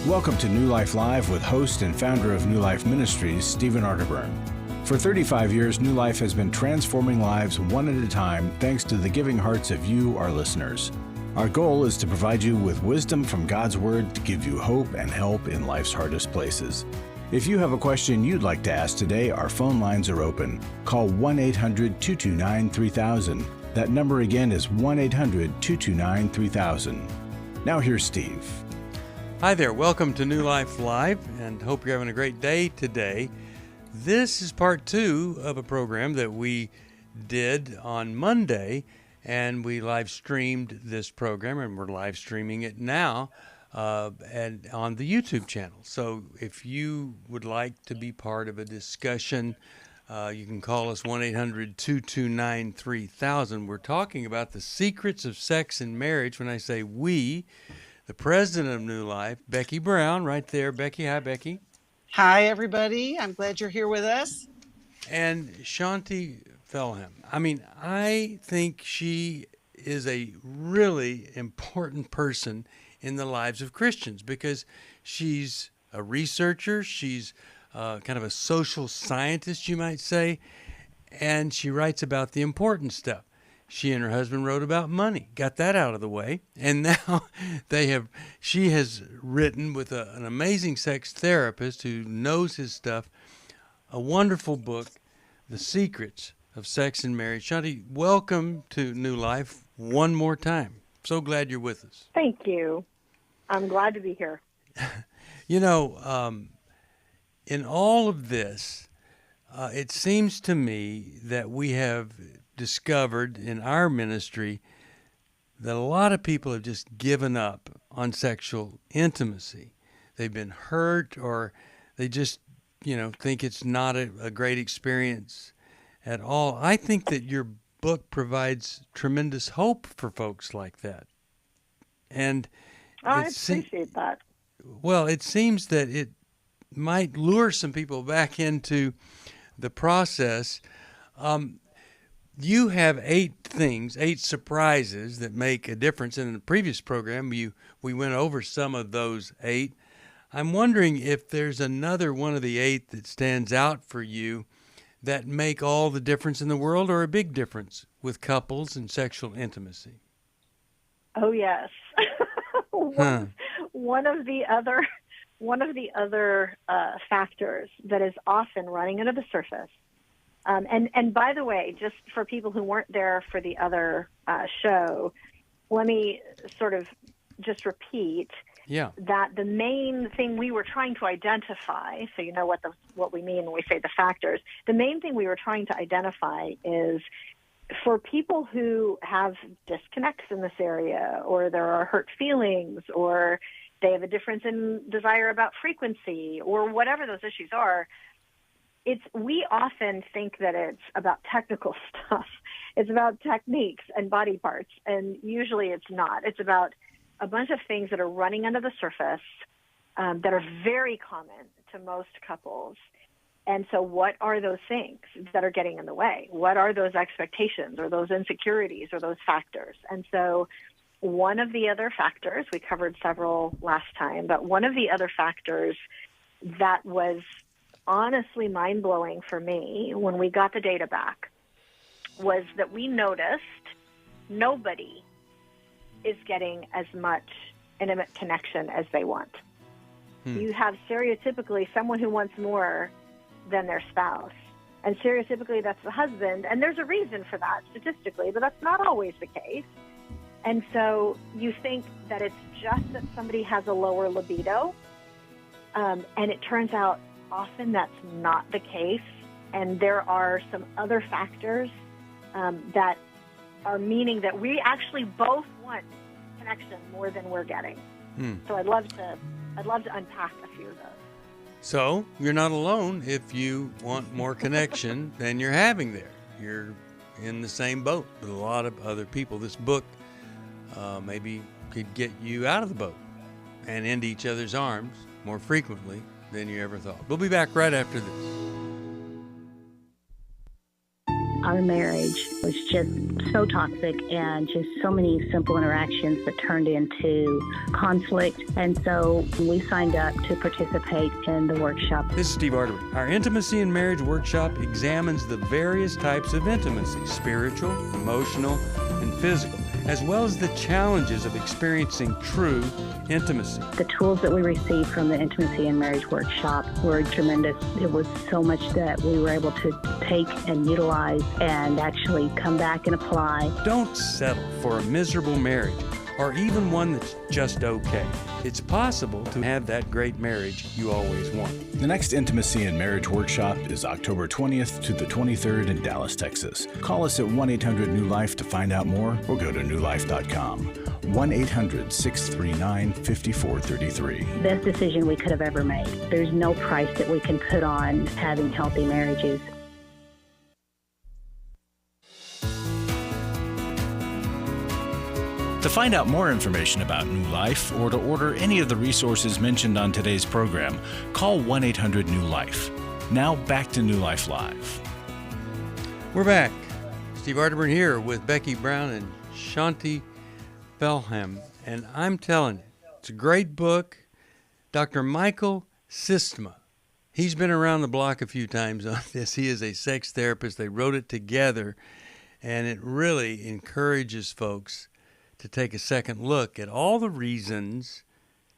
Welcome to New Life Live with host and founder of New Life Ministries, Stephen Arterburn. For 35 years, New Life has been transforming lives one at a time thanks to the giving hearts of you, our listeners. Our goal is to provide you with wisdom from God's Word to give you hope and help in life's hardest places. If you have a question you'd like to ask today, our phone lines are open. Call 1-800-229-3000. That number again is 1-800-229-3000. Now here's Steve. Hi there, welcome to New Life Live, and hope you're having a great day today. This is part 2 of a program that we did on Monday, and we live streamed this program, and we're live streaming it now and on the YouTube channel. So if you would like to be part of a discussion, you can call us 1-800-229-3000. We're talking about the secrets of sex and marriage. When I say we, the president of New Life, Becky Brown, right there. Becky, hi, Becky. Hi, everybody. I'm glad you're here with us. And Shaunti Feldhahn. I mean, I think she is a really important person in the lives of Christians because she's a researcher. She's kind of a social scientist, you might say, and she writes about the important stuff. She and her husband wrote about money, got that out of the way, and now she has written with an amazing sex therapist who knows his stuff, a wonderful book, The Secrets of Sex and Marriage. Shaunti, welcome to New Life one more time. So glad you're with us. Thank you. I'm glad to be here. You know, in all of this, it seems to me that we have discovered in our ministry that a lot of people have just given up on sexual intimacy. They've been hurt, or they just, think it's not a great experience at all. I think that your book provides tremendous hope for folks like that. And I appreciate that. Well, it seems that it might lure some people back into the process. You have 8 surprises that make a difference. In the previous program, we went over some of those 8. I'm wondering if there's another one of the 8 that stands out for you that make all the difference in the world, or a big difference with couples and sexual intimacy. Oh yes, one of the other factors that is often running under the surface. And by the way, just for people who weren't there for the other show, let me sort of just repeat that the main thing we were trying to identify, so you know what we mean when we say the factors, the main thing we were trying to identify is for people who have disconnects in this area, or there are hurt feelings, or they have a difference in desire about frequency, or whatever those issues are, we often think that it's about technical stuff. It's about techniques and body parts, and usually it's not. It's about a bunch of things that are running under the surface that are very common to most couples. And so what are those things that are getting in the way? What are those expectations or those insecurities or those factors? And so one of the other factors, we covered several last time, but one of the other factors that was honestly mind-blowing for me when we got the data back was that we noticed nobody is getting as much intimate connection as they want. You have stereotypically someone who wants more than their spouse, and stereotypically that's the husband, and there's a reason for that statistically, but that's not always the case. And so you think that it's just that somebody has a lower libido, and it turns out often that's not the case, and there are some other factors that are meaning that we actually both want connection more than we're getting. So I'd love to unpack a few of those. So you're not alone if you want more connection than you're having there. You're in the same boat with a lot of other people. This book maybe could get you out of the boat and into each other's arms more frequently than you ever thought. We'll be back right after this. Our marriage was just so toxic and just so many simple interactions that turned into conflict. And so we signed up to participate in the workshop. This is Steve Arterburn. Our Intimacy in Marriage workshop examines the various types of intimacy, spiritual, emotional, and physical, as well as the challenges of experiencing true intimacy. The tools that we received from the Intimacy in Marriage workshop were tremendous. It was so much that we were able to take and utilize and actually come back and apply. Don't settle for a miserable marriage or even one that's just okay. It's possible to have that great marriage you always want. The next Intimacy in Marriage workshop is October 20th to the 23rd in Dallas, Texas. Call us at 1-800-NEW-LIFE to find out more or go to newlife.com. 1-800-639-5433. Best decision we could have ever made. There's no price that we can put on having healthy marriages. To find out more information about New Life or to order any of the resources mentioned on today's program, call 1-800-NEW-LIFE. Now back to New Life Live. We're back. Steve Arterburn here with Becky Brown and Shaunti Feldhahn. And I'm telling you, it's a great book. Dr. Michael Sistema. He's been around the block a few times on this. He is a sex therapist. They wrote it together, and it really encourages folks to take a second look at all the reasons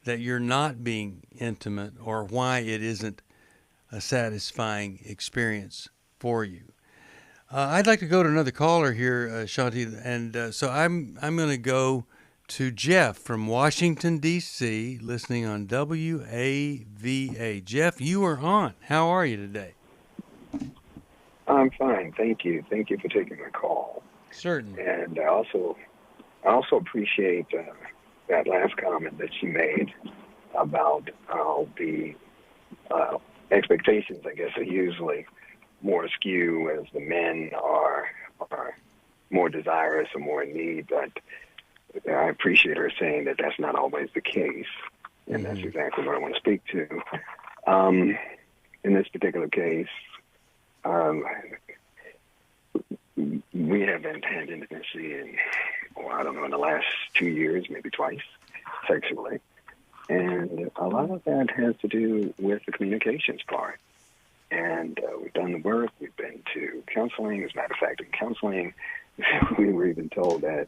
that you're not being intimate or why it isn't a satisfying experience for you. I'd like to go to another caller here, Shaunti, and so I'm going to go to Jeff from Washington, D.C., listening on WAVA. Jeff, you are on. How are you today? I'm fine, thank you. Thank you for taking my call. Certainly. And I also appreciate that last comment that you made about how the expectations, I guess, are usually more askew as the men are more desirous or more in need. But I appreciate her saying that that's not always the case, and that's exactly what I want to speak to. In this particular case, we haven't had intimacy in, in the last 2 years, maybe twice, sexually. And a lot of that has to do with the communications part. And we've done the work. We've been to counseling. As a matter of fact, in counseling, we were even told that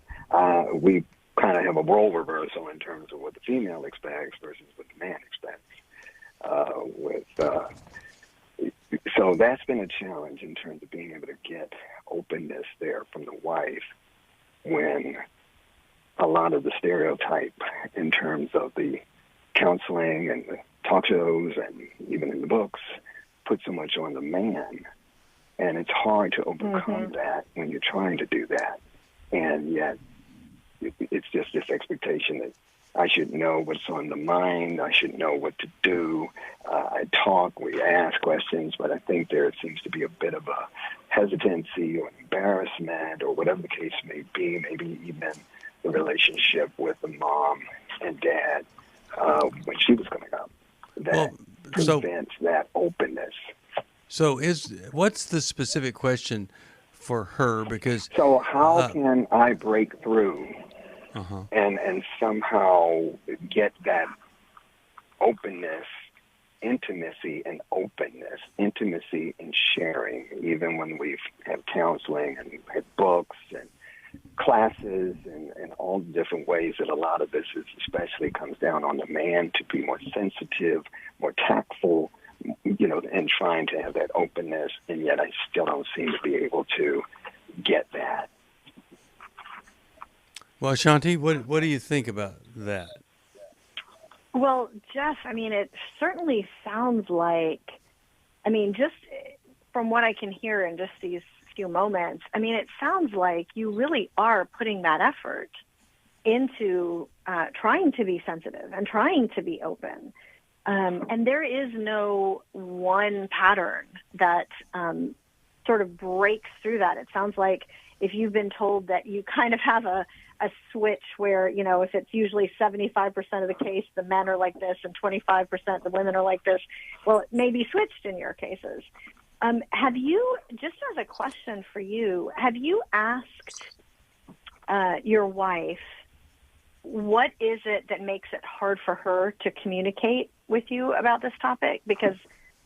we kind of have a role reversal in terms of what the female expects versus what the man expects. So that's been a challenge in terms of being able to get openness there from the wife when a lot of the stereotype in terms of the counseling and the talk shows and even in the books put so much on the man. And it's hard to overcome that when you're trying to do that. And yet it's just this expectation that I should know what's on the mind. I should know what to do. I talk, we ask questions, but I think there seems to be a bit of a hesitancy or embarrassment or whatever the case may be, maybe even the relationship with the mom and dad when she was coming up that prevents that openness. So what's the specific question for her? Because so how can I break through and somehow get that openness, intimacy and openness, intimacy and sharing, even when we've had counseling and had books and classes and all the different ways that a lot of this is especially comes down on the man to be more sensitive, more tactful, and trying to have that openness, and yet I still don't seem to be able to get that. Well, Shaunti, what do you think about that? Well, Jeff, it certainly sounds like, just from what I can hear in just these few moments, it sounds like you really are putting that effort into trying to be sensitive and trying to be open. And there is no one pattern that sort of breaks through that. It sounds like if you've been told that you kind of have a switch where, if it's usually 75% of the case, the men are like this and 25% the women are like this, well, it may be switched in your cases. Have you, just as a question for you, have you asked your wife, what is it that makes it hard for her to communicate with you about this topic? Because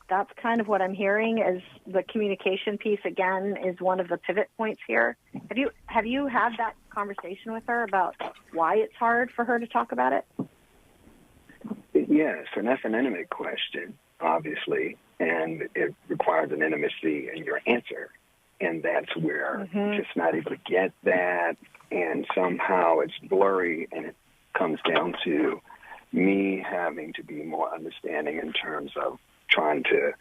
that's kind of what I'm hearing is the communication piece, again, is one of the pivot points here. Have you had that conversation with her about why it's hard for her to talk about it? Yes, and that's an intimate question, obviously, and it requires an intimacy in your answer. And that's where just not able to get that, and somehow it's blurry, and it comes down to me having to be more understanding in terms of trying to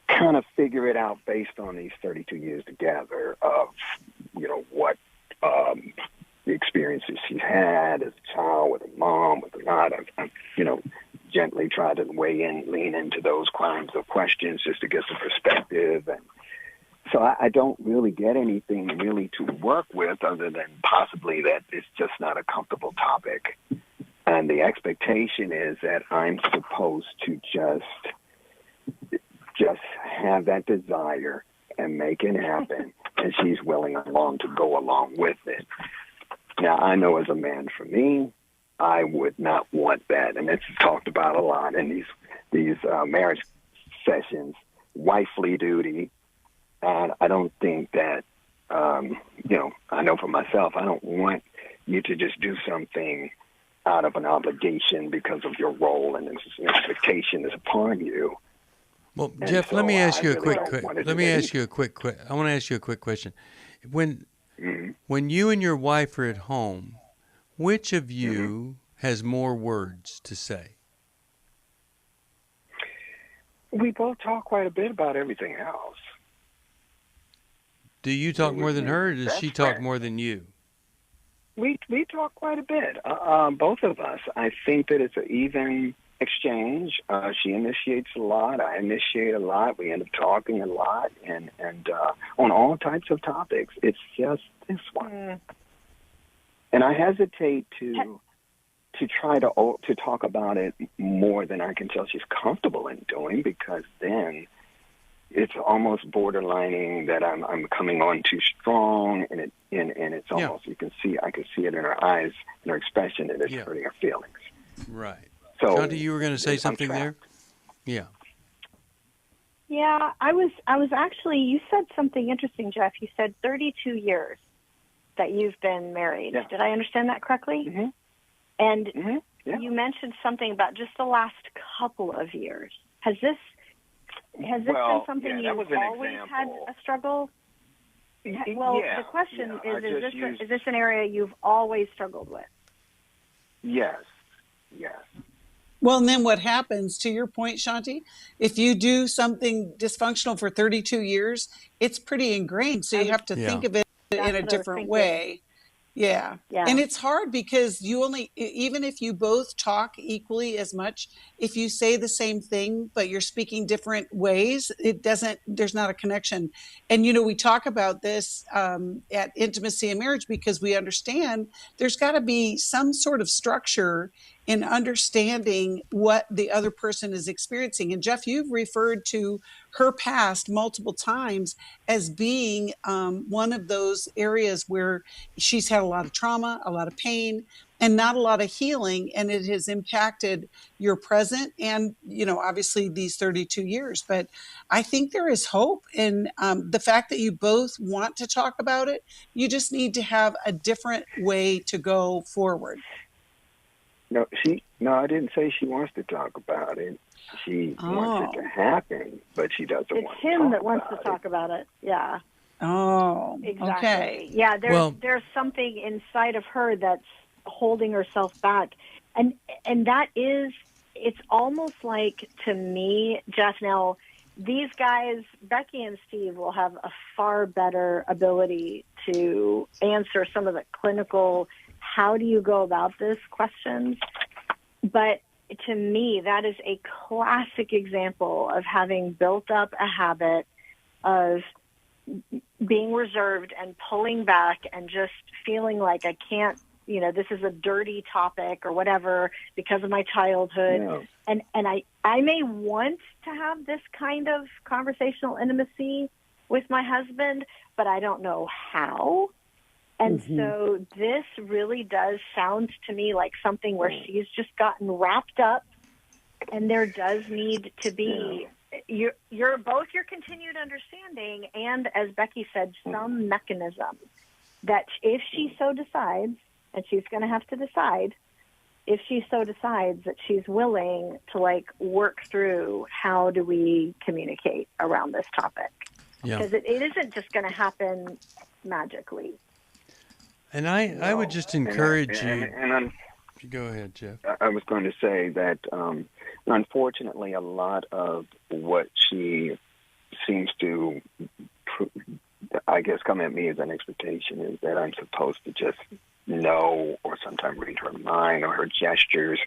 kind of figure it out based on these 32 years together of, what the experiences she's had as a child with a mom, with a not. I've gently tried to lean into those kinds of questions just to get some perspective. And so I don't really get anything really to work with other than possibly that it's just not a comfortable topic. And the expectation is that I'm supposed to just have that desire and make it happen, and she's willing to go along with it. Now, I know as a man, for me, I would not want that, and it's talked about a lot in these marriage sessions, wifely duty, and I don't think that, I know for myself, I don't want you to just do something out of an obligation because of your role and an expectation is upon you. Well, And Jeff, so let me ask you a really quick. don't want to Let do me ask anything. you a quick. I want to ask you a quick question. When you and your wife are at home, which of you has more words to say? We both talk quite a bit about everything else. Do you talk more than her, or does she That's talk right. more than you? We talk quite a bit, both of us. I think that it's an even exchange. She initiates a lot. I initiate a lot. We end up talking a lot, and on all types of topics. It's just this one. And I hesitate to try to talk about it more than I can tell she's comfortable in doing, because then it's almost borderlining that I'm coming on too strong, and it's almost I can see it in her eyes, in her expression, that it's hurting her feelings. Right. So, Shaunti, you were going to say something there? trapped. Yeah. Yeah, I was actually, you said something interesting, Jeff. You said 32 years that you've been married. Yeah. Did I understand that correctly? Mm-hmm. And Yeah. you mentioned something about just the last couple of years. Has this been something that you've was an always example. had a struggle? Well, Yeah, the question yeah, is this an area you've always struggled with? Yes. Well, and then what happens, to your point, Shaunti, if you do something dysfunctional for 32 years, it's pretty ingrained. So you have to think of it in a different way. Yeah. And it's hard because even if you both talk equally as much, if you say the same thing, but you're speaking different ways, there's not a connection. And, we talk about this at Intimacy and Marriage because we understand there's got to be some sort of structure in understanding what the other person is experiencing. And Jeff, you've referred to her past multiple times as being one of those areas where she's had a lot of trauma, a lot of pain, and not a lot of healing. And it has impacted your present and, obviously these 32 years. But I think there is hope in the fact that you both want to talk about it. You just need to have a different way to go forward. No, I didn't say she wants to talk about it. She wants it to happen, but she doesn't want to talk about it. It's him that wants to talk about it. Yeah. Oh, exactly. Okay. Yeah, there's something inside of her that's holding herself back. And that is, it's almost like, to me, Jeff, now, these guys, Becky and Steve, will have a far better ability to answer some of the clinical, how do you go about this questions. But to me, that is a classic example of having built up a habit of being reserved and pulling back and just feeling like I can't this is a dirty topic or whatever because of my childhood. Yeah. And I may want to have this kind of conversational intimacy with my husband, but I don't know how. And so this really does sound to me like something where she's just gotten wrapped up, and there does need to be both your continued understanding and, as Becky said, some mechanism that if she so decides, and she's going to have to decide, if she so decides that she's willing to work through how do we communicate around this topic. Because it isn't just going to happen magically. And I would just encourage you. And go ahead, Jeff. I was going to say that, unfortunately, a lot of what she seems to, I guess, come at me as an expectation is that I'm supposed to just know or sometimes read her mind or her gestures.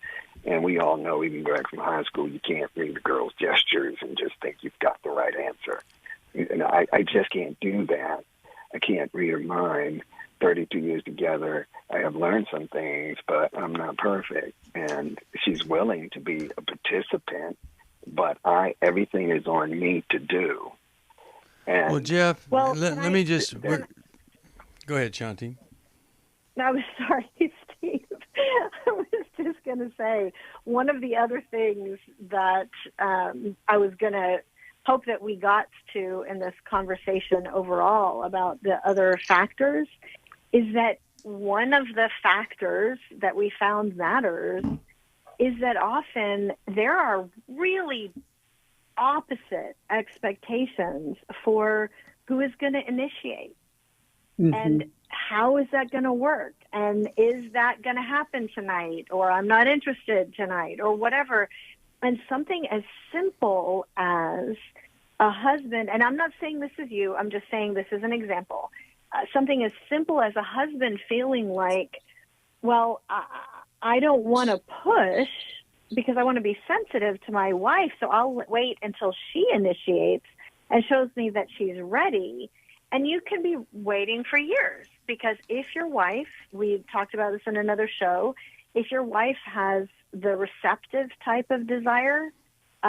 And we all know, even back from high school, you can't read a girl's gestures and just think you've got the right answer. And I just can't do that. I can't read her mind. 32 years together, I have learned some things, but I'm not perfect. And she's willing to be a participant, but everything is on me to do. And well, Jeff, let me just... Go ahead, Shaunti. I was sorry, Steve. I was just going to say, one of the other things that I was going to hope that we got to in this conversation overall about the other factors is that one of the factors that we found matters is that often there are really opposite expectations for who is going to initiate. And how is that going to work? And is that going to happen tonight? Or I'm not interested tonight, or whatever. And something as simple as a husband, and I'm not saying this is you, I'm just saying this is an example. Something as simple as a husband feeling like, well, I don't want to push because I want to be sensitive to my wife, so I'll wait until she initiates and shows me that she's ready. And you can be waiting for years, because if your wife, we talked about this in another show, if your wife has the receptive type of desire,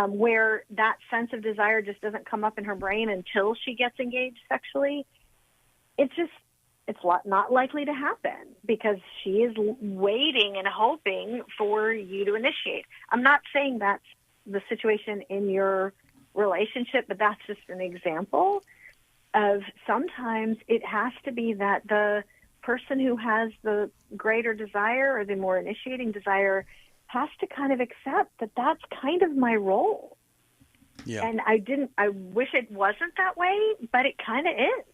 where that sense of desire just doesn't come up in her brain until she gets engaged sexually, it's not likely to happen because she is waiting and hoping for you to initiate. I'm not saying that's the situation in your relationship, but that's just an example of sometimes it has to be that the person who has the greater desire or the more initiating desire has to kind of accept that that's kind of my role. Yeah. And I wish it wasn't that way, but it kind of is.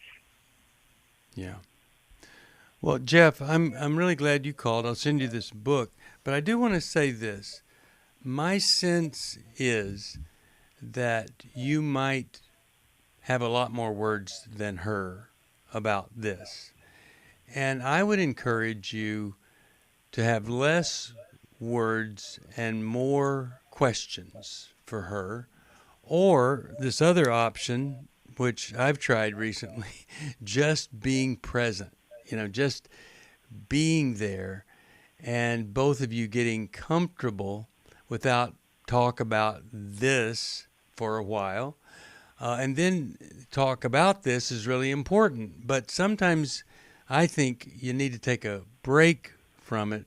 Yeah. Well, Jeff, I'm really glad you called. I'll send you this book, but I do want to say this. My sense is that you might have a lot more words than her about this. And I would encourage you to have less words and more questions for her, or this other option, which I've tried recently, just being present, just being there, and both of you getting comfortable without talk about this for a while. And then talk about this is really important. But sometimes I think you need to take a break from it,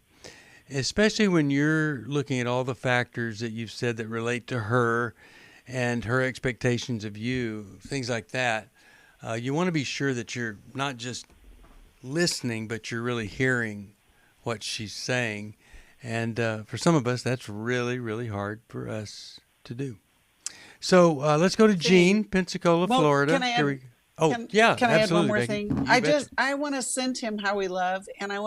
especially when you're looking at all the factors that you've said that relate to her and her expectations of you, things like that. You want to be sure that you're not just listening, but you're really hearing what she's saying. And for some of us, that's really, really hard for us to do. So let's go to Jean, Pensacola, Florida. Can I add, can I add one more Becky. thing? I want to send him how we love, and I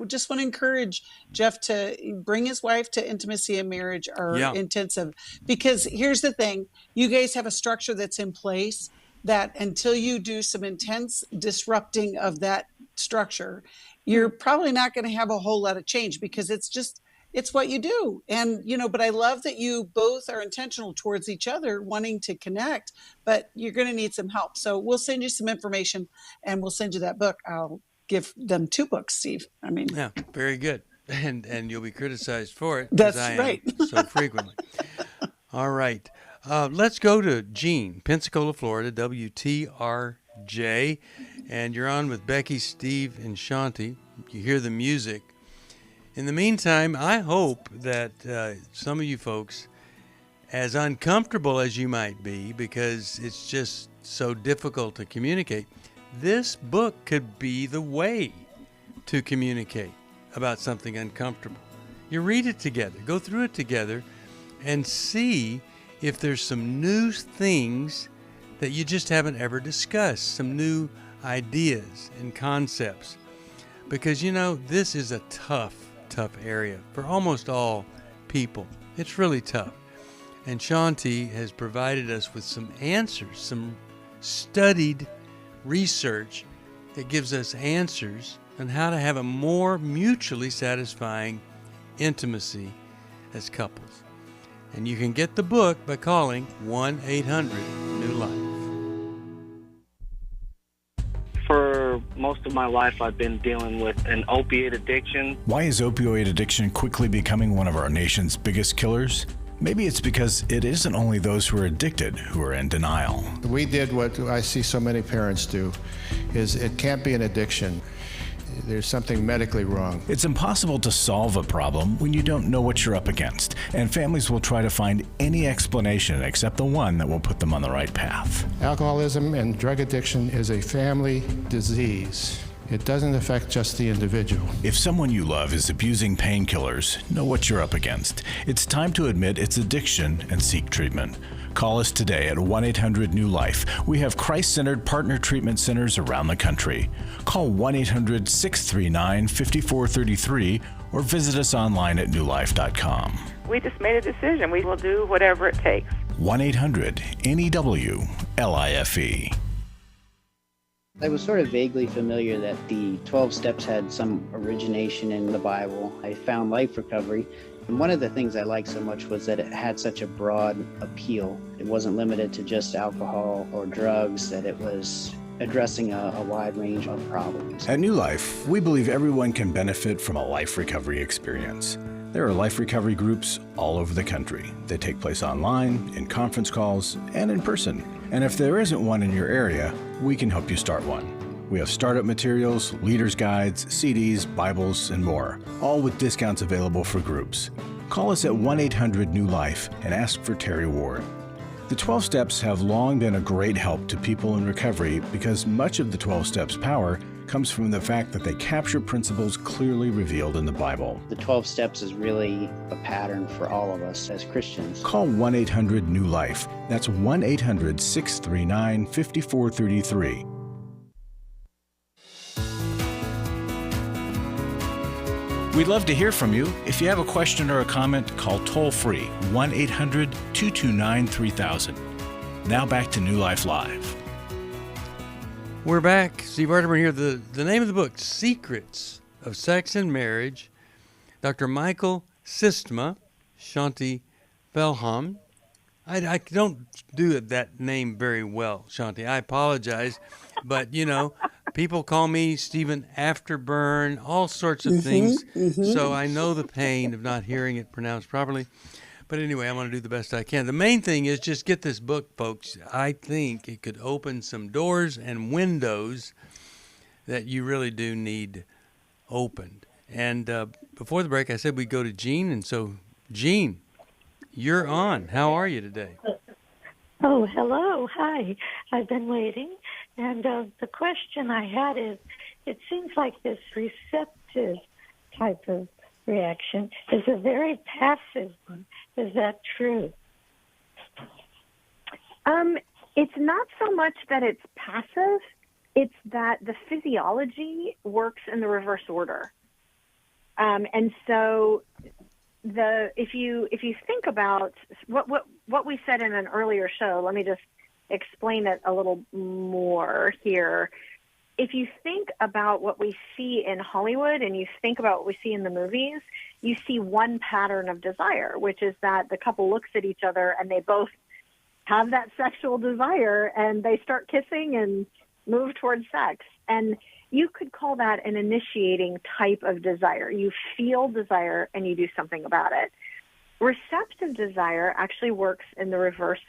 just want to encourage Jeff to bring his wife to Intimacy and Marriage or Intensive, because here's the thing: you guys have a structure that's in place that until you do some intense disrupting of that structure, you're probably not going to have a whole lot of change, because it's what you do. And, but I love that you both are intentional towards each other, wanting to connect, but you're going to need some help. So we'll send you some information and we'll send you that book. I'll give them 2 books, Steve. I mean, Yeah, very good. And you'll be criticized for it. That's as I right. am so frequently. All right. Let's go to Jean, Pensacola, Florida, WTRJ. And you're on with Becky, Steve, and Shaunti. You hear the music. In the meantime, I hope that some of you folks, as uncomfortable as you might be, because it's just so difficult to communicate, this book could be the way to communicate about something uncomfortable. You read it together, go through it together, and see if there's some new things that you just haven't ever discussed, some new ideas and concepts. Because, this is a tough area for almost all people. It's really tough. And Shaunti has provided us with some answers, some studied research that gives us answers on how to have a more mutually satisfying intimacy as couples. And you can get the book by calling 1-800-NEW-LIFE. For most of my life, I've been dealing with an opiate addiction. Why is opioid addiction quickly becoming one of our nation's biggest killers? Maybe it's because it isn't only those who are addicted who are in denial. We did what I see so many parents do, is it can't be an addiction. There's something medically wrong. It's impossible to solve a problem when you don't know what you're up against, and families will try to find any explanation except the one that will put them on the right path. Alcoholism and drug addiction is a family disease. It doesn't affect just the individual. If someone you love is abusing painkillers, know what you're up against. It's time to admit it's addiction and seek treatment. Call us today at 1-800-NEW-LIFE. We have Christ-centered partner treatment centers around the country. Call 1-800-639-5433 or visit us online at newlife.com. We just made a decision. We will do whatever it takes. 1-800-NEW-LIFE. I was sort of vaguely familiar that the 12 steps had some origination in the Bible. I found Life Recovery, and one of the things I liked so much was that it had such a broad appeal. It wasn't limited to just alcohol or drugs, that it was addressing a wide range of problems. At New Life, we believe everyone can benefit from a life recovery experience. There are life recovery groups all over the country. They take place online, in conference calls, and in person. And if there isn't one in your area, we can help you start one. We have startup materials, leaders' guides, CDs, Bibles, and more, all with discounts available for groups. Call us at 1-800-NEW-LIFE and ask for Terry Ward. The 12 Steps have long been a great help to people in recovery because much of the 12 Steps' power comes from the fact that they capture principles clearly revealed in the Bible. The 12 steps is really a pattern for all of us as Christians. Call 1-800-NEW-LIFE. That's 1-800-639-5433. We'd love to hear from you. If you have a question or a comment, call toll-free 1-800-229-3000. Now back to New Life Live. We're back. Steve Arterburn here. The name of the book, Secrets of Sex and Marriage. Dr. Michael Sistma, Shaunti Feldhahn. I don't do that name very well, Shaunti. I apologize. But, people call me Stephen Afterburn, all sorts of things. So I know the pain of not hearing it pronounced properly. But anyway, I'm going to do the best I can. The main thing is just get this book, folks. I think it could open some doors and windows that you really do need opened. And before the break, I said we'd go to Jean. And so, Jean, you're on. How are you today? Oh, hello. Hi. I've been waiting. And the question I had is, it seems like this receptive type of reaction is a very passive one. Is that true? It's not so much that it's passive, it's that the physiology works in the reverse order. And so if you think about what we said in an earlier show, let me just explain it a little more here. If you think about what we see in Hollywood and you think about what we see in the movies, you see one pattern of desire, which is that the couple looks at each other and they both have that sexual desire and they start kissing and move towards sex. And you could call that an initiating type of desire. You feel desire and you do something about it. Receptive desire actually works in the reverse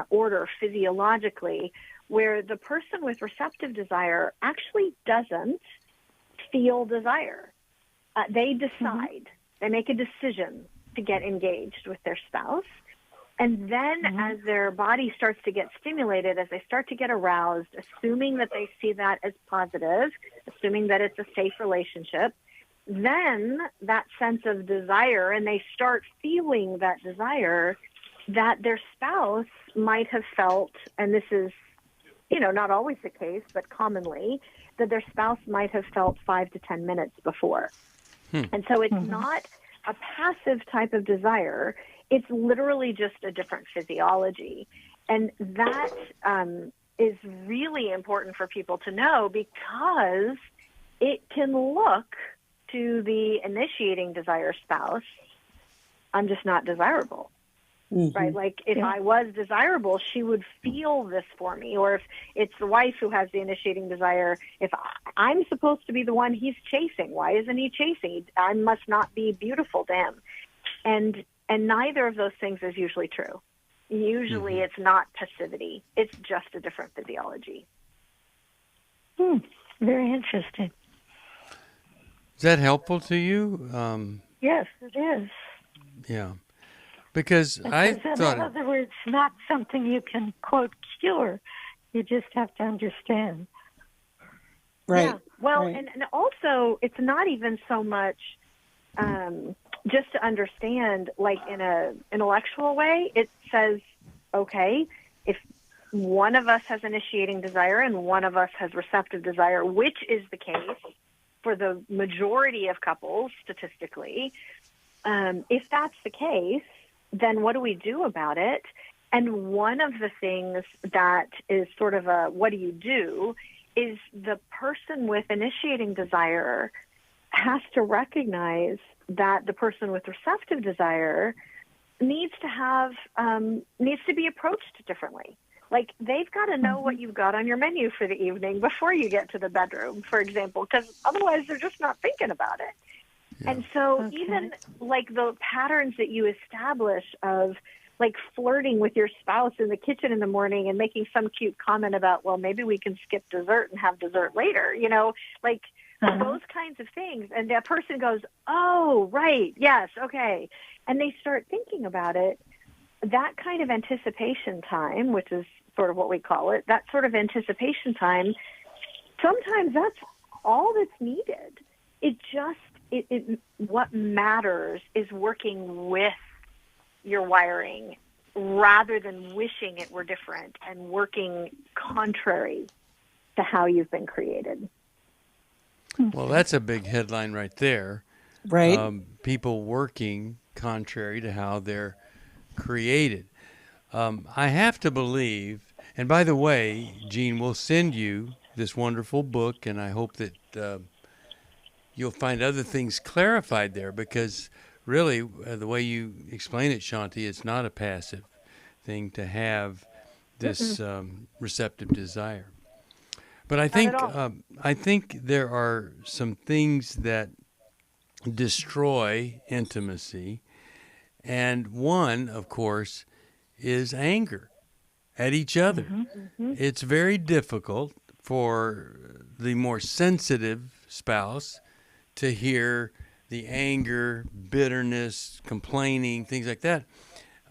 order physiologically, where the person with receptive desire actually doesn't feel desire. They decide, they make a decision to get engaged with their spouse. And then as their body starts to get stimulated, as they start to get aroused, assuming that they see that as positive, assuming that it's a safe relationship, then that sense of desire, and they start feeling that desire that their spouse might have felt, and this is, not always the case, but commonly, that their spouse might have felt 5 to 10 minutes before. And so it's not a passive type of desire. It's literally just a different physiology. And that is really important for people to know, because it can look to the initiating desire spouse, I'm just not desirable. Right? Like if I was desirable, she would feel this for me. Or if it's the wife who has the initiating desire, if I'm supposed to be the one he's chasing, why isn't he chasing? I must not be beautiful to him. And neither of those things is usually true. Usually it's not passivity. It's just a different physiology. Very interesting. Is that helpful to you? Yes, it is. Yeah. Because I thought... In other words, not something you can, quote, cure. You just have to understand. Right. Yeah. Well, right. And also, it's not even so much just to understand, like in an intellectual way. It says, okay, if one of us has initiating desire and one of us has receptive desire, which is the case for the majority of couples statistically, if that's the case, then what do we do about it? And one of the things that is sort of a what do you do is the person with initiating desire has to recognize that the person with receptive desire needs to be approached differently. Like, they've got to know what you've got on your menu for the evening before you get to the bedroom, for example, because otherwise they're just not thinking about it. Yeah. And so even like the patterns that you establish of like flirting with your spouse in the kitchen in the morning and making some cute comment about, well, maybe we can skip dessert and have dessert later, like those kinds of things. And that person goes, oh, right, yes, okay. And they start thinking about it. That kind of anticipation time, which is sort of what we call it, that sort of anticipation time, sometimes that's all that's needed. What matters is working with your wiring rather than wishing it were different and working contrary to how you've been created. Well, that's a big headline right there. Right. People working contrary to how they're created. I have to believe, and by the way, Jean, we'll send you this wonderful book, and I hope that you'll find other things clarified there, because really the way you explain it, Shaunti, it's not a passive thing to have this receptive desire. But I think there are some things that destroy intimacy, and one, of course, is anger at each other. It's very difficult for the more sensitive spouse to hear the anger, bitterness, complaining, things like that,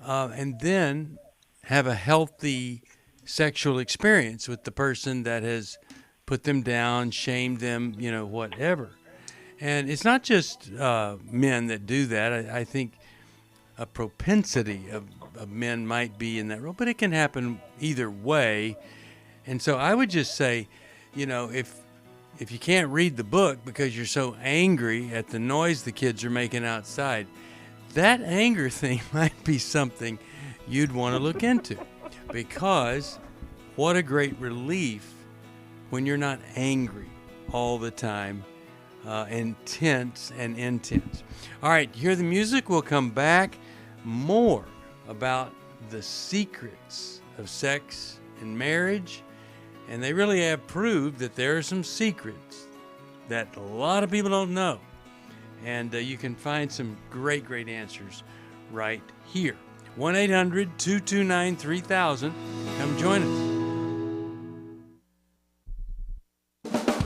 and then have a healthy sexual experience with the person that has put them down, shamed them, whatever. And it's not just men that do that. I think a propensity of men might be in that role, but it can happen either way. And so I would just say, if you can't read the book because you're so angry at the noise the kids are making outside, that anger thing might be something you'd want to look into, because what a great relief when you're not angry all the time, intense. All right, hear the music. We'll come back more about the secrets of sex and marriage. And they really have proved that there are some secrets that a lot of people don't know. And you can find some great, great answers right here. 1-800-229-3000. Come join us.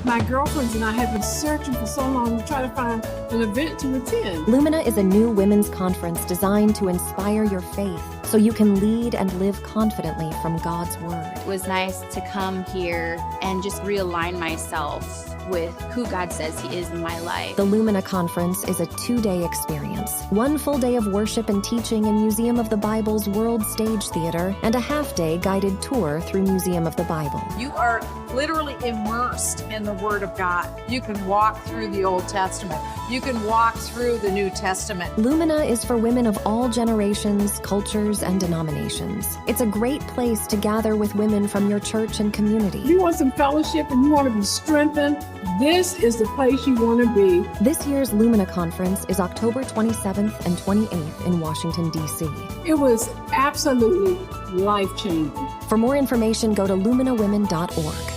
My girlfriends and I have been searching for so long to try to find an event to attend. Lumina is a new women's conference designed to inspire your faith so you can lead and live confidently from God's Word. It was nice to come here and just realign myself with who God says He is in my life. The Lumina Conference is a 2-day experience. 1 full day of worship and teaching in Museum of the Bible's World Stage Theater, and a half-day guided tour through Museum of the Bible. You are literally immersed in the Word of God. You can walk through the Old Testament. You can walk through the New Testament. Lumina is for women of all generations, cultures, and denominations. It's a great place to gather with women from your church and community. If you want some fellowship and you want to be strengthened, this is the place you want to be. This year's Lumina Conference is October 27th and 28th in Washington, D.C. It was absolutely life-changing. For more information, go to luminawomen.org.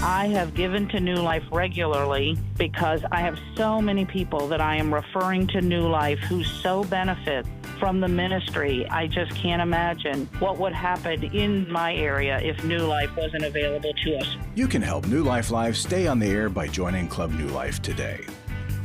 I have given to New Life regularly because I have so many people that I am referring to New Life who so benefit from the ministry. I just can't imagine what would happen in my area if New Life wasn't available to us. You can help New Life Live stay on the air by joining Club New Life today.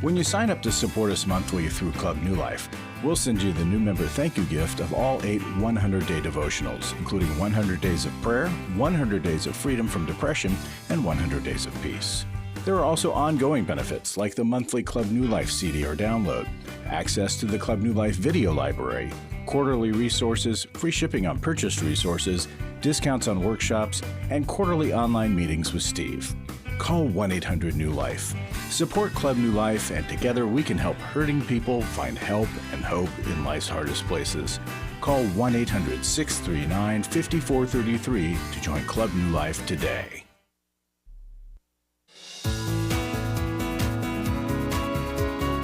When you sign up to support us monthly through Club New Life, we'll send you the new member thank you gift of all 8 100-day devotionals, including 100 Days of Prayer, 100 Days of Freedom from Depression, and 100 Days of Peace. There are also ongoing benefits like the monthly Club New Life CD or download, access to the Club New Life video library, quarterly resources, free shipping on purchased resources, discounts on workshops, and quarterly online meetings with Steve. Call 1-800-NEW-LIFE. Support Club New Life, and together we can help hurting people find help and hope in life's hardest places. Call 1-800-639-5433 to join Club New Life today.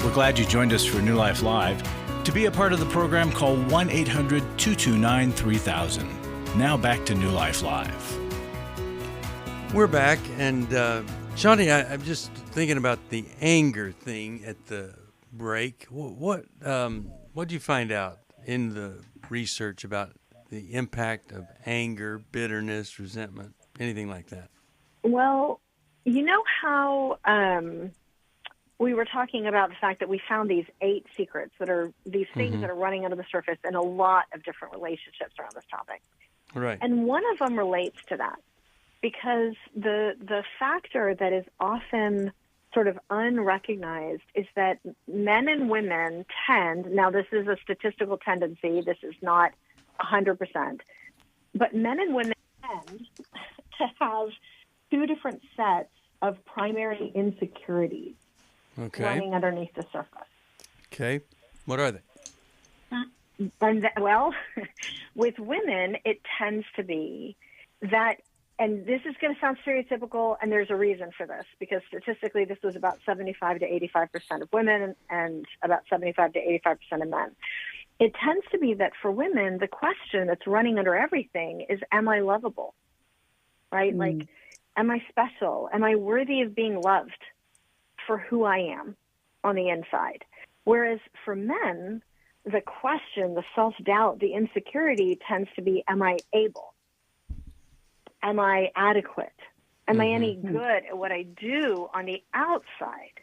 We're glad you joined us for New Life Live. To be a part of the program, call 1-800-229-3000. Now back to New Life Live. We're back, and Shaunti, I'm just thinking about the anger thing at the break. What did you find out in the research about the impact of anger, bitterness, resentment, anything like that? Well, you know how we were talking about the fact that we found these 8 secrets that are these things that are running under the surface in a lot of different relationships around this topic. Right. And one of them relates to that. Because the factor that is often sort of unrecognized is that men and women tend, now this is a statistical tendency, this is not 100%, but men and women tend to have 2 different sets of primary insecurities running underneath the surface. Okay. What are they? Well, with women, it tends to be that, and this is going to sound stereotypical, and there's a reason for this, because statistically this was about 75 to 85% of women and about 75 to 85% of men. It tends to be that for women, the question that's running under everything is, am I lovable? Right? Like, am I special? Am I worthy of being loved for who I am on the inside? Whereas for men, the question, the self-doubt, the insecurity tends to be, am I able? Am I adequate? Am I any good at what I do on the outside?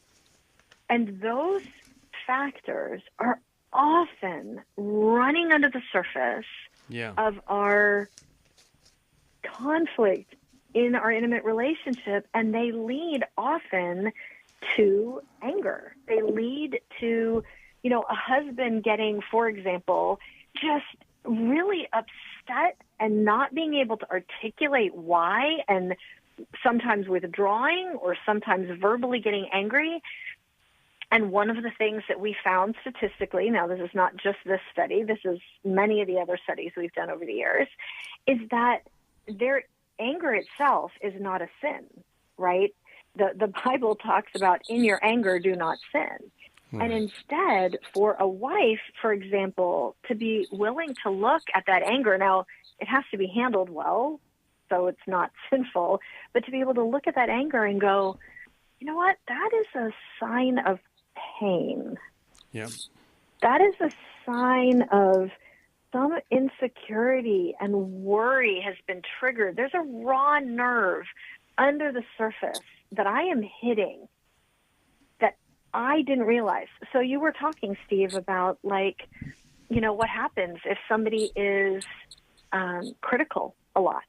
And those factors are often running under the surface of our conflict in our intimate relationship, and they lead often to anger. They lead to, a husband getting, for example, just really upset and not being able to articulate why, and sometimes withdrawing or sometimes verbally getting angry. And one of the things that we found statistically, now this is not just this study, this is many of the other studies we've done over the years, is that their anger itself is not a sin, right? The Bible talks about, in your anger, do not sin. And instead, for a wife, for example, to be willing to look at that anger, now it has to be handled well, so it's not sinful, but to be able to look at that anger and go, you know what? That is a sign of pain. Yeah. That is a sign of some insecurity and worry has been triggered. There's a raw nerve under the surface that I am hitting that I didn't realize. So you were talking, Steve, about like, what happens if somebody is critical a lot.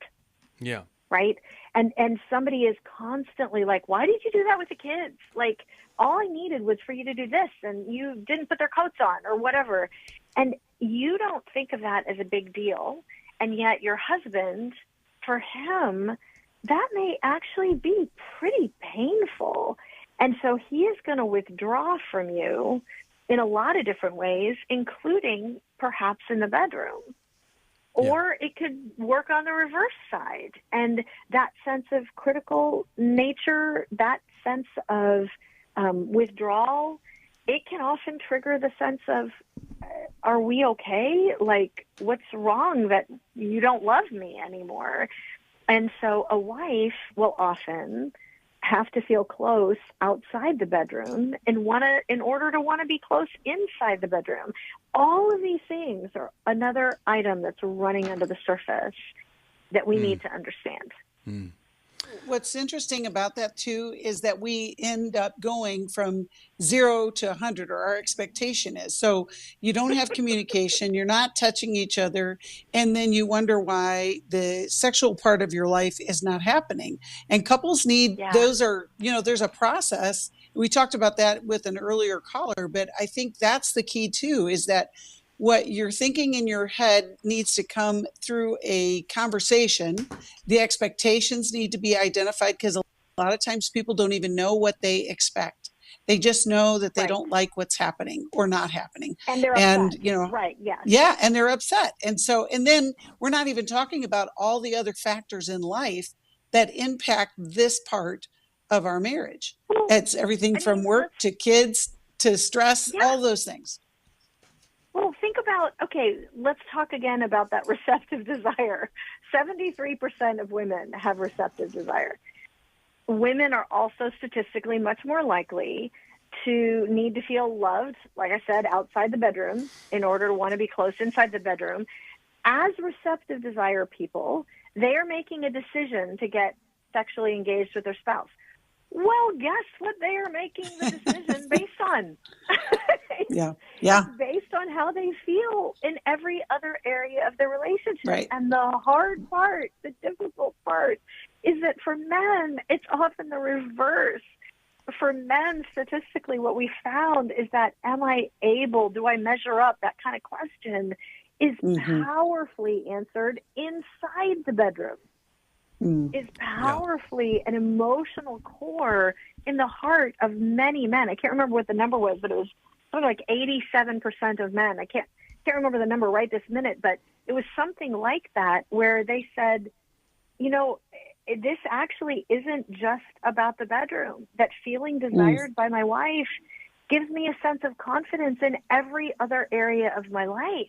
Yeah. Right? And somebody is constantly like, why did you do that with the kids? Like, all I needed was for you to do this, and you didn't put their coats on or whatever. And you don't think of that as a big deal. And yet your husband, for him, that may actually be pretty painful. And so he is going to withdraw from you in a lot of different ways, including perhaps in the bedroom. Or it could work on the reverse side. And that sense of critical nature, that sense of withdrawal, it can often trigger the sense of, are we okay? Like, what's wrong that you don't love me anymore? And so a wife will often have to feel close outside the bedroom in order to want to be close inside the bedroom. All of these things are another item that's running under the surface that we need to understand. What's interesting about that too is that we end up going from 0 to 100, or our expectation is. So you don't have communication, you're not touching each other, and then you wonder why the sexual part of your life is not happening. And couples need, those are, there's a process. We talked about that with an earlier caller, but I think that's the key too, is that what you're thinking in your head needs to come through a conversation. The expectations need to be identified, because a lot of times people don't even know what they expect. They just know that they don't like what's happening or not happening. And they're upset. Right, yeah. Yeah, and they're upset. And then we're not even talking about all the other factors in life that impact this part of our marriage. It's everything from work to kids to stress, all those things. Well, think about, let's talk again about that receptive desire. 73% of women have receptive desire. Women are also statistically much more likely to need to feel loved, like I said, outside the bedroom in order to want to be close inside the bedroom. As receptive desire people, they are making a decision to get sexually engaged with their spouse. Well, guess what they are making the decision based on? Yeah. It's based on how they feel in every other area of their relationship. Right. And the hard part, the difficult part, is that for men, it's often the reverse. For men, statistically, what we found is that, do I measure up? That kind of question is powerfully answered inside the bedroom. Is powerfully an emotional core in the heart of many men. I can't remember what the number was, but it was something like 87% of men. I can't remember the number right this minute, but it was something like that, where they said, this actually isn't just about the bedroom. That feeling desired by my wife gives me a sense of confidence in every other area of my life.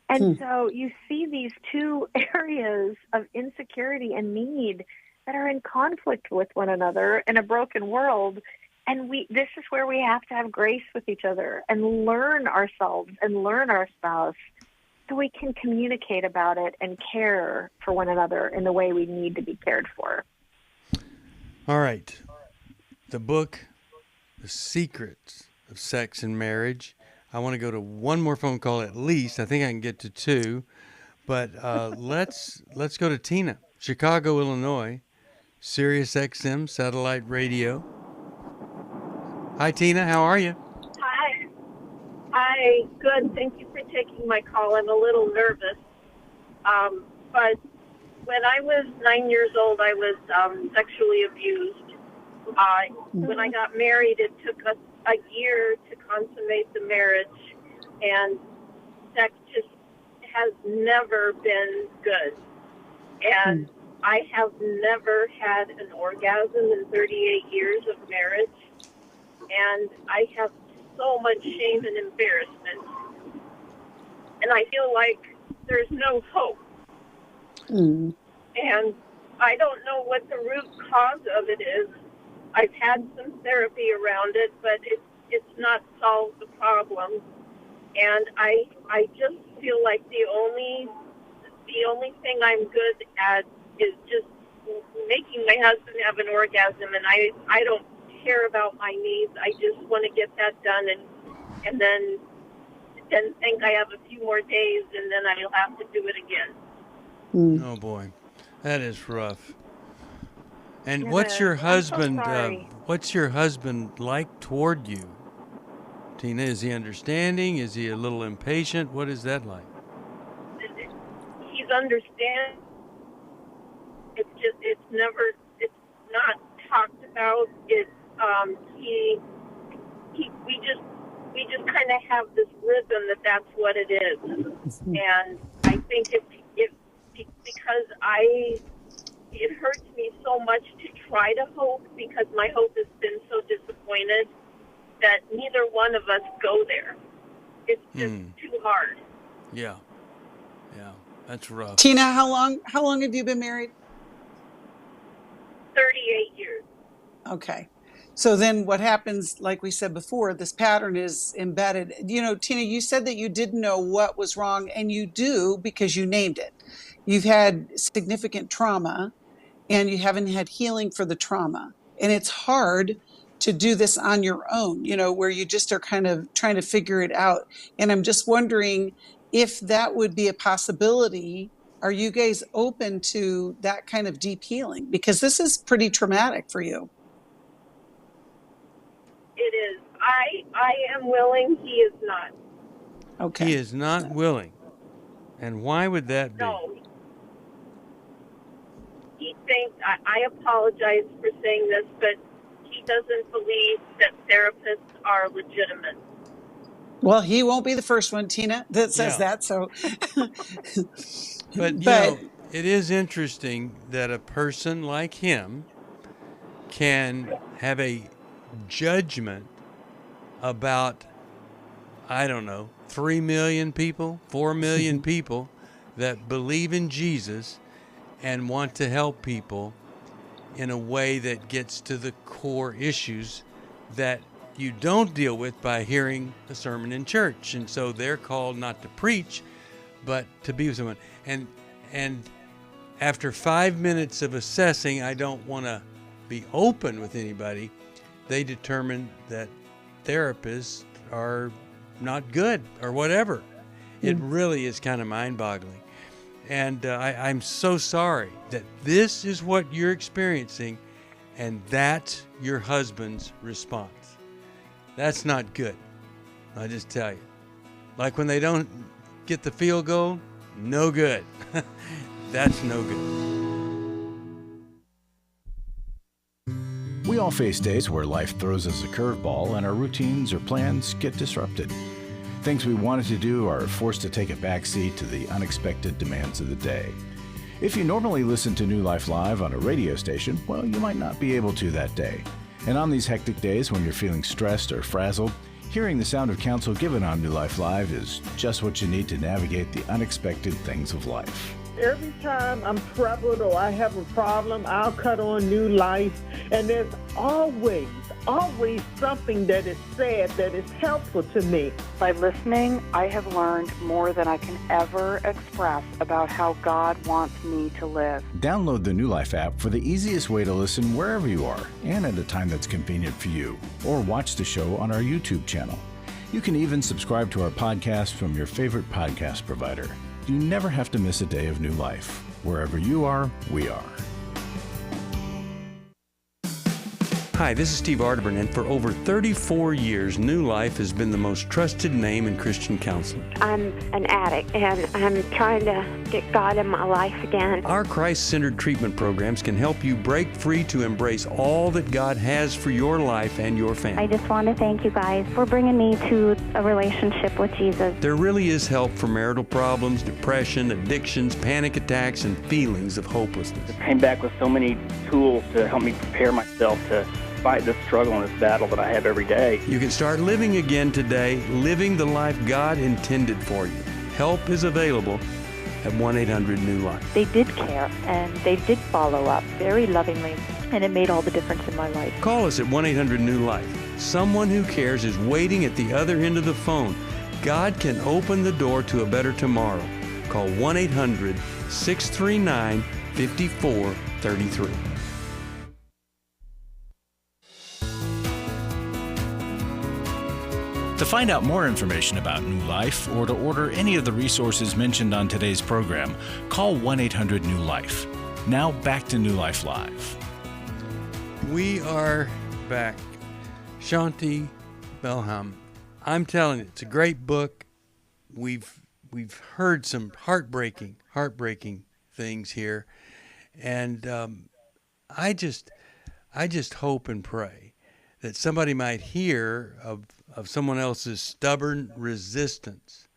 And so you see these two areas of insecurity and need that are in conflict with one another in a broken world. And this is where we have to have grace with each other and learn ourselves and learn our spouse, so we can communicate about it and care for one another in the way we need to be cared for. All right. The book, The Secrets of Sex and Marriage. I want to go to one more phone call at least. I think I can get to two. But let's go to Tina, Chicago, Illinois, Sirius XM satellite radio. Hi, Tina. How are you? Hi. Good. Thank you for taking my call. I'm a little nervous. But when I was 9 years old, I was sexually abused. When I got married, it took us a year to consummate the marriage, and sex just has never been good. And I have never had an orgasm in 38 years of marriage, and I have so much shame and embarrassment. And I feel like there's no hope. And I don't know what the root cause of it is, I've had some therapy around it, but it's not solved the problem. And I just feel like the only thing I'm good at is just making my husband have an orgasm, and I don't care about my needs. I just want to get that done, and then think I have a few more days, and then I'll have to do it again. Oh boy, that is rough. And what's your husband? What's your husband like toward you, Tina? Is he understanding? Is he a little impatient? What is that like? He's understanding. It's not talked about. We just kind of have this rhythm that's what it is. And I think because it hurts me so much to try to hope, because my hope has been so disappointed that neither one of us go there. It's just too hard. Yeah, that's rough. Tina, how long have you been married? 38 years. Okay. So then what happens, like we said before, this pattern is embedded. Tina, you said that you didn't know what was wrong, and you do because you named it. You've had significant trauma, and you haven't had healing for the trauma. And it's hard to do this on your own, where you just are kind of trying to figure it out. And I'm just wondering if that would be a possibility. Are you guys open to that kind of deep healing? Because this is pretty traumatic for you. It is. I am willing. He is not. Okay. He is not willing. And why would that be? No. He thinks, I apologize for saying this, but he doesn't believe that therapists are legitimate. Well, he won't be the first one, Tina, that says that. So, But it is interesting that a person like him can have a judgment about, 3 million people, 4 million people that believe in Jesus and want to help people in a way that gets to the core issues that you don't deal with by hearing a sermon in church. And so they're called not to preach, but to be with someone. And after 5 minutes of assessing, I don't want to be open with anybody, they determine that therapists are not good or whatever. It really is kind of mind-boggling. And I'm so sorry that this is what you're experiencing, and that's your husband's response. That's not good. I just tell you. Like when they don't get the field goal, no good. That's no good. We all face days where life throws us a curveball and our routines or plans get disrupted. Things we wanted to do are forced to take a backseat to the unexpected demands of the day. If you normally listen to New Life Live on a radio station, well, you might not be able to that day. And on these hectic days when you're feeling stressed or frazzled, hearing the sound of counsel given on New Life Live is just what you need to navigate the unexpected things of life. Every time I'm troubled or I have a problem, I'll cut on New Life, and there's always something that is said that is helpful to me. By listening, I have learned more than I can ever express about how God wants me to live. Download the New Life app for the easiest way to listen wherever you are and at a time that's convenient for you, or watch the show on our YouTube channel. You can even subscribe to our podcast from your favorite podcast provider. You never have to miss a day of New Life. Wherever you are, we are. Hi, this is Steve Arterburn, and for over 34 years, New Life has been the most trusted name in Christian counseling. I'm an addict, and I'm trying to get God in my life again. Our Christ-centered treatment programs can help you break free to embrace all that God has for your life and your family. I just want to thank you guys for bringing me to a relationship with Jesus. There really is help for marital problems, depression, addictions, panic attacks, and feelings of hopelessness. I came back with so many tools to help me prepare myself to fight this struggle and this battle that I have every day. You can start living again today, living the life God intended for you. Help is available at 1-800-NEW-LIFE. They did care, and they did follow up very lovingly. and it made all the difference in my life. Call us at 1-800-NEW-LIFE. Someone who cares is waiting at the other end of the phone. God can open the door to a better tomorrow. Call 1-800-639-5433. To find out more information about New Life or to order any of the resources mentioned on today's program, call 1-800-NEW-LIFE. Now back to New Life Live. We are back. Shaunti Feldhahn. I'm telling you, it's a great book. We've heard some heartbreaking things here, and I just hope and pray that somebody might hear of someone else's stubborn resistance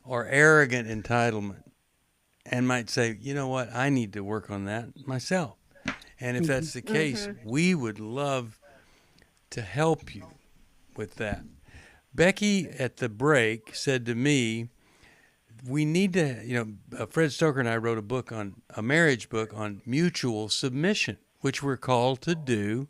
or arrogant entitlement and might say, you know what, I need to work on that myself. And if that's the case, we would love to help you with that. Becky at the break said to me, we need to, Fred Stoker and I wrote a marriage book on mutual submission, which we're called to do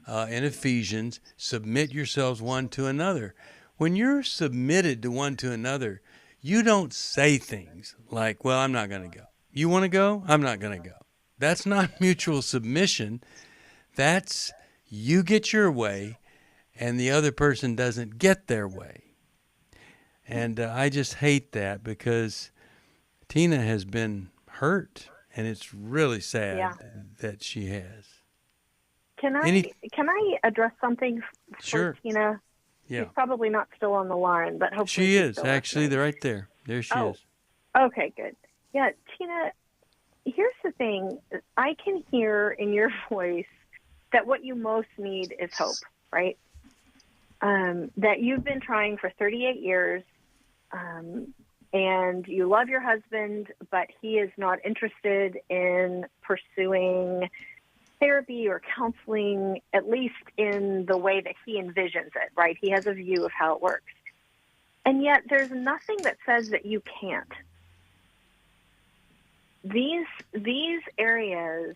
in Ephesians, submit yourselves one to another. When you're submitted to one to another, you don't say things like, well, I'm not going to go. You want to go? I'm not going to go. That's not mutual submission. That's you get your way and the other person doesn't get their way. And I just hate that because Tina has been hurt, and it's really sad that she has. Can I address something for Sure. Tina? Yeah. She's probably not still on the line, but hopefully She she's is. still Actually, listening. they're right there. There she is. Okay, good. Yeah, Tina, here's the thing. I can hear in your voice that what you most need is hope, right? That you've been trying for 38 years, and you love your husband, but he is not interested in pursuing therapy or counseling, at least in the way that he envisions it, right? He has a view of how it works. And yet there's nothing that says that you can't. These areas,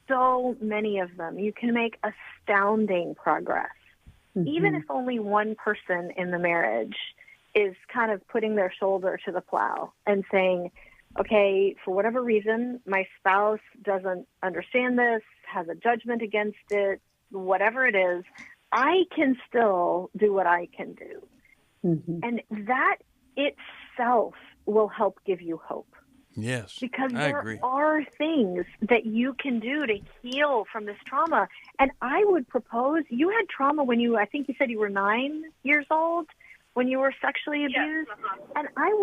so many of them, you can make astounding progress. Even if only one person in the marriage is kind of putting their shoulder to the plow and saying, okay, for whatever reason, my spouse doesn't understand this, has a judgment against it, whatever it is, I can still do what I can do. And that itself will help give you hope. Yes, Because I there agree. are things that you can do to heal from this trauma. And I would propose, you had trauma when I think you said you were 9 years old when you were sexually abused. And I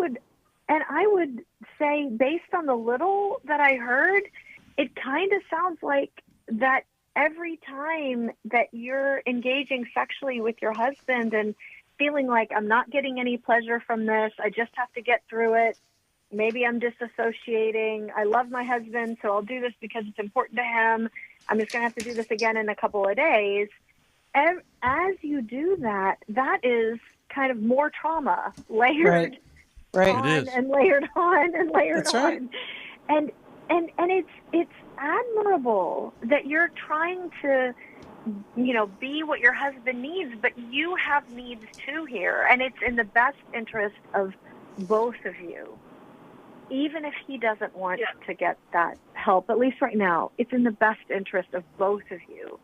would say, based on the little that I heard, it kind of sounds like that every time that you're engaging sexually with your husband and feeling like I'm not getting any pleasure from this, I just have to get through it. Maybe I'm disassociating. I love my husband, so I'll do this because it's important to him. I'm just going to have to do this again in a couple of days. As you do that, that is kind of more trauma layered on and layered on and layered on. And it's admirable that you're trying to, be what your husband needs, but you have needs too here. And it's in the best interest of both of you. Even if he doesn't want to get that help, at least right now, it's in the best interest of both of you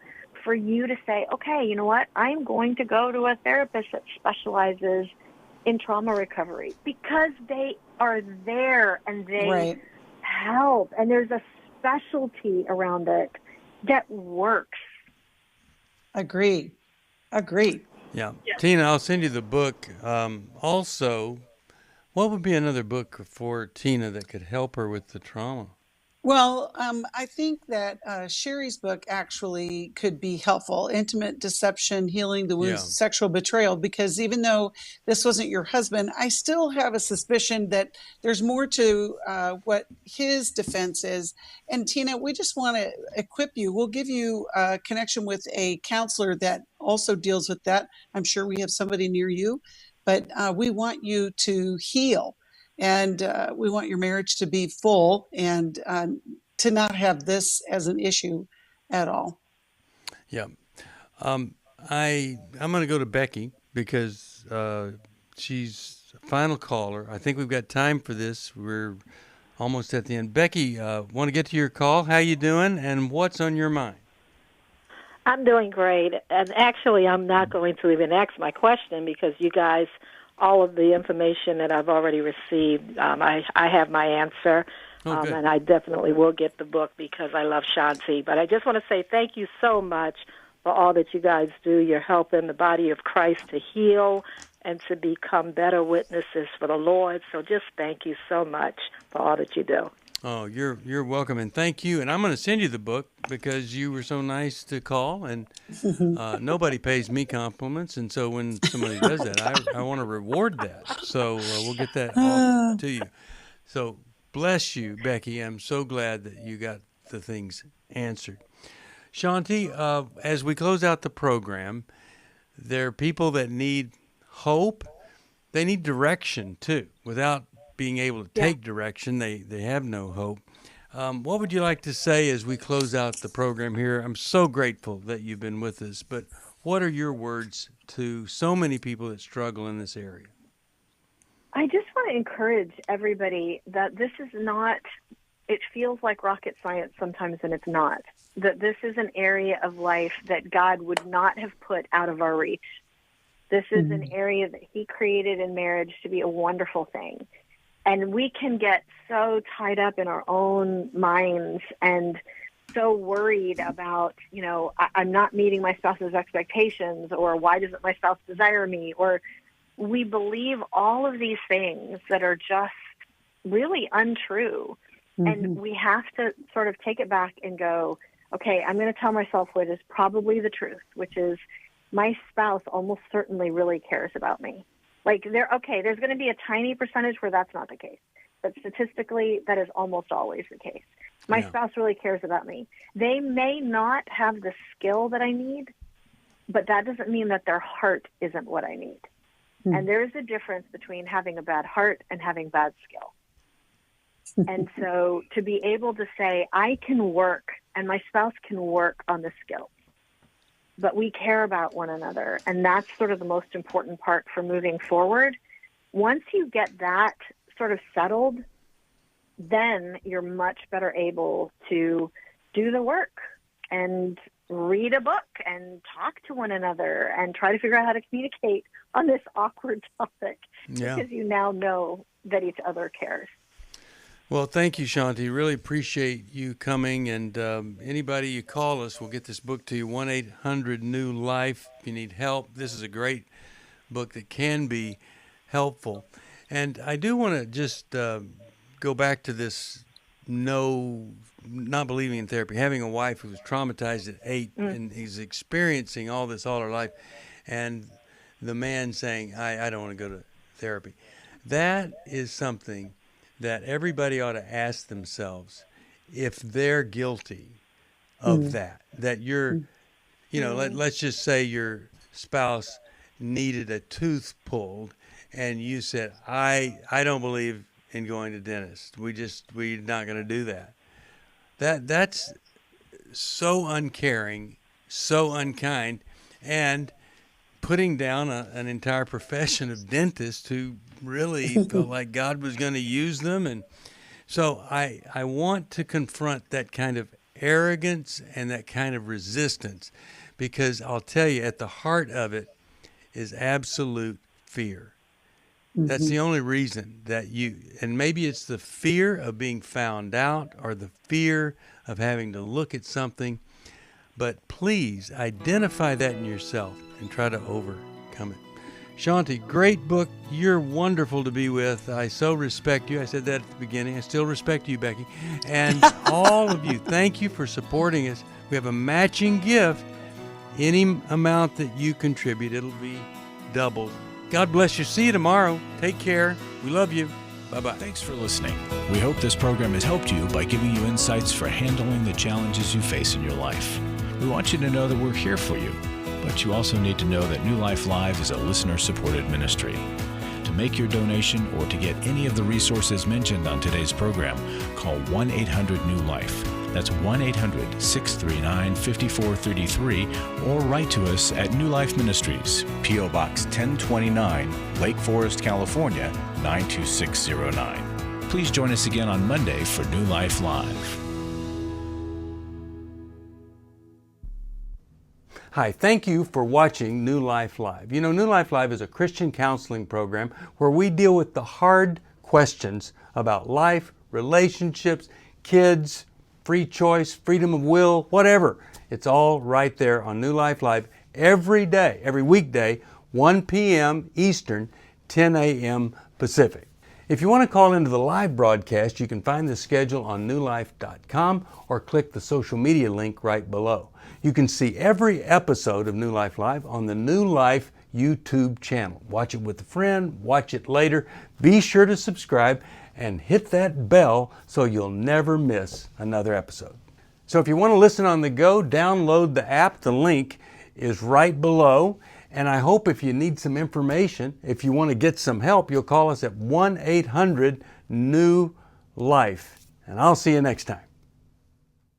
for you to say, okay, you know what? I'm going to go to a therapist that specializes in trauma recovery because they are there and they help. And there's a specialty around it that works. Agree. Yeah. Tina, I'll send you the book. Also, what would be another book for Tina that could help her with the trauma? Well, I think that Sherry's book actually could be helpful. Intimate Deception, Healing the Wounds of Sexual Betrayal, because even though this wasn't your husband, I still have a suspicion that there's more to what his defense is. And Tina, we just want to equip you. We'll give you a connection with a counselor that also deals with that. I'm sure we have somebody near you, but we want you to heal. And we want your marriage to be full and to not have this as an issue at all. Yeah. I'm going to go to Becky because she's a final caller. I think we've got time for this. We're almost at the end. Becky, want to get to your call? How you doing, and what's on your mind? I'm doing great, and actually I'm not going to even ask my question because you guys, all of the information that I've already received, I have my answer, and I definitely will get the book because I love Shaunti. But I just want to say thank you so much for all that you guys do. You're helping the body of Christ to heal and to become better witnesses for the Lord. So just thank you so much for all that you do. Oh, you're welcome, and thank you. And I'm going to send you the book because you were so nice to call, and nobody pays me compliments, and so when somebody does that, I want to reward that. So we'll get that off to you. So bless you, Becky. I'm so glad that you got the things answered. Shaunti, as we close out the program, there are people that need hope. They need direction, too. Without being able to take direction, they have no hope. What would you like to say as we close out the program here? I'm so grateful that you've been with us, but what are your words to so many people that struggle in this area? I just want to encourage everybody that this is not, it feels like rocket science sometimes, and it's not. That this is an area of life that God would not have put out of our reach. This is an area that He created in marriage to be a wonderful thing. And we can get so tied up in our own minds and so worried about, I'm not meeting my spouse's expectations, or why doesn't my spouse desire me? Or we believe all of these things that are just really untrue. And we have to sort of take it back and go, okay, I'm going to tell myself what is probably the truth, which is my spouse almost certainly really cares about me. Like, there's going to be a tiny percentage where that's not the case. But statistically, that is almost always the case. My spouse really cares about me. They may not have the skill that I need, but that doesn't mean that their heart isn't what I need. And there is a difference between having a bad heart and having bad skill. And so to be able to say, I can work and my spouse can work on the skills, but we care about one another. And that's sort of the most important part for moving forward. Once you get that sort of settled, then you're much better able to do the work and read a book and talk to one another and try to figure out how to communicate on this awkward topic because you now know that each other cares. Well, thank you, Shaunti. Really appreciate you coming. And anybody you call us, we'll get this book to you, 1-800-NEW-LIFE. If you need help, this is a great book that can be helpful. And I do want to just go back to this not believing in therapy, having a wife who was traumatized at 8 and he's experiencing all this all her life, and the man saying, I don't want to go to therapy. That is something that everybody ought to ask themselves if they're guilty of that you're, let's just say your spouse needed a tooth pulled and you said, I don't believe in going to dentist. We're not going to do that. That's so uncaring, so unkind, and putting down an entire profession of dentists who really felt like God was going to use them. And so I want to confront that kind of arrogance and that kind of resistance, because I'll tell you, at the heart of it is absolute fear. That's the only reason that and maybe it's the fear of being found out or the fear of having to look at something, but please identify that in yourself and try to overcome it. Shaunti, great book. You're wonderful to be with. I so respect you. I said that at the beginning. I still respect you, Becky. And all of you, thank you for supporting us. We have a matching gift. Any amount that you contribute, it'll be doubled. God bless you. See you tomorrow. Take care. We love you. Bye-bye. Thanks for listening. We hope this program has helped you by giving you insights for handling the challenges you face in your life. We want you to know that we're here for you, but you also need to know that New Life Live is a listener-supported ministry. To make your donation or to get any of the resources mentioned on today's program, call 1-800-NEW-LIFE. That's 1-800-639-5433, or write to us at New Life Ministries, P.O. Box 1029, Lake Forest, California, 92609. Please join us again on Monday for New Life Live. Hi, thank you for watching New Life Live. You know, New Life Live is a Christian counseling program where we deal with the hard questions about life, relationships, kids, free choice, freedom of will, whatever. It's all right there on New Life Live every day, every weekday, 1 p.m. Eastern, 10 a.m. Pacific. If you want to call into the live broadcast, you can find the schedule on newlife.com or click the social media link right below. You can see every episode of New Life Live on the New Life YouTube channel. Watch it with a friend, watch it later. Be sure to subscribe and hit that bell so you'll never miss another episode. So if you want to listen on the go, download the app. The link is right below. And I hope if you need some information, if you want to get some help, you'll call us at 1-800-NEW-LIFE. And I'll see you next time.